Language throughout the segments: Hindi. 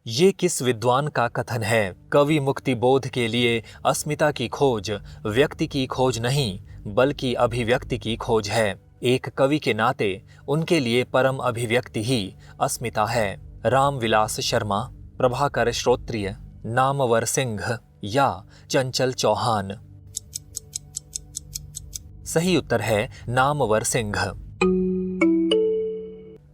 ये किस विद्वान का कथन है? कवि मुक्ति बोध के लिए अस्मिता की खोज व्यक्ति की खोज नहीं बल्कि अभिव्यक्ति की खोज है। एक कवि के नाते उनके लिए परम अभिव्यक्ति ही अस्मिता है। रामविलास शर्मा, प्रभाकर श्रोत्रिय, नामवर सिंह या चंचल चौहान? सही उत्तर है नामवर सिंह।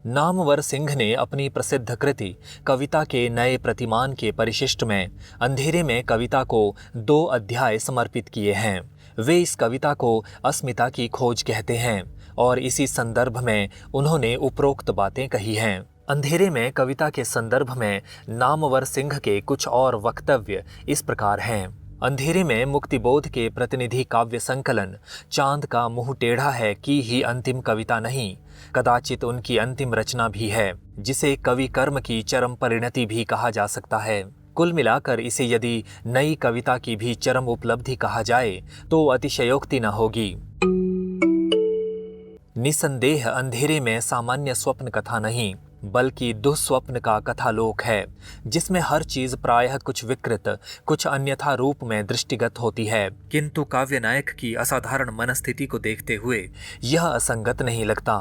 नामवर सिंह ने अपनी प्रसिद्ध कृति कविता के नए प्रतिमान के परिशिष्ट में अंधेरे में कविता को 2 अध्याय समर्पित किए हैं। वे इस कविता को अस्मिता की खोज कहते हैं और इसी संदर्भ में उन्होंने उपरोक्त बातें कही हैं। अंधेरे में कविता के संदर्भ में नामवर सिंह के कुछ और वक्तव्य इस प्रकार हैं। अंधेरे में मुक्तिबोध के प्रतिनिधि काव्य संकलन चांद का मुंह टेढ़ा है की ही अंतिम कविता नहीं, कदाचित उनकी अंतिम रचना भी है, जिसे कवि कर्म की चरम परिणति भी कहा जा सकता है। कुल मिलाकर इसे यदि नई कविता की भी चरम उपलब्धि कहा जाए तो अतिशयोक्ति न होगी। निसंदेह अंधेरे में सामान्य स्वप्न कथा नहीं बल्कि दुःस्वप्न का कथालोक है, जिसमें हर चीज प्रायः कुछ विकृत, कुछ अन्यथा रूप में दृष्टिगत होती है, किंतु काव्य नायक की असाधारण मनस्थिति को देखते हुए यह असंगत नहीं लगता।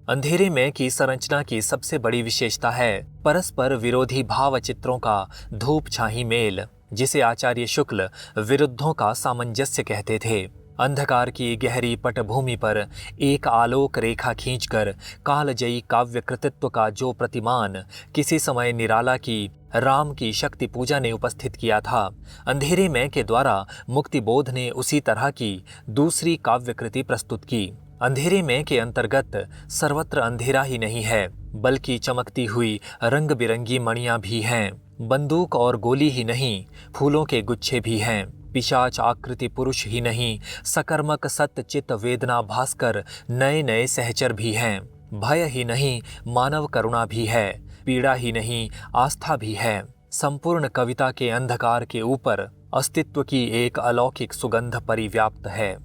अंधेरे में की संरचना की सबसे बड़ी विशेषता है परस्पर विरोधी भाव चित्रों का धूप छाही मेल, जिसे आचार्य शुक्ल विरुद्धों का सामंजस्य कहते थे। अंधकार की गहरी पटभूमि पर एक आलोक रेखा खींचकर कालजयी काव्य कृतित्व का जो प्रतिमान किसी समय निराला की राम की शक्ति पूजा ने उपस्थित किया था, अंधेरे में के द्वारा मुक्तिबोध ने उसी तरह की दूसरी काव्य कृति प्रस्तुत की। अंधेरे में के अंतर्गत सर्वत्र अंधेरा ही नहीं है बल्कि चमकती हुई रंग बिरंगी मणियां भी हैं। बंदूक और गोली ही नहीं, फूलों के गुच्छे भी हैं। पिशाच आकृति पुरुष ही नहीं, सकर्मक सत्य चित्त वेदना भास्कर नए नए सहचर भी हैं। भय ही नहीं, मानव करुणा भी है। पीड़ा ही नहीं, आस्था भी है। संपूर्ण कविता के अंधकार के ऊपर अस्तित्व की एक अलौकिक सुगंध परिव्याप्त है।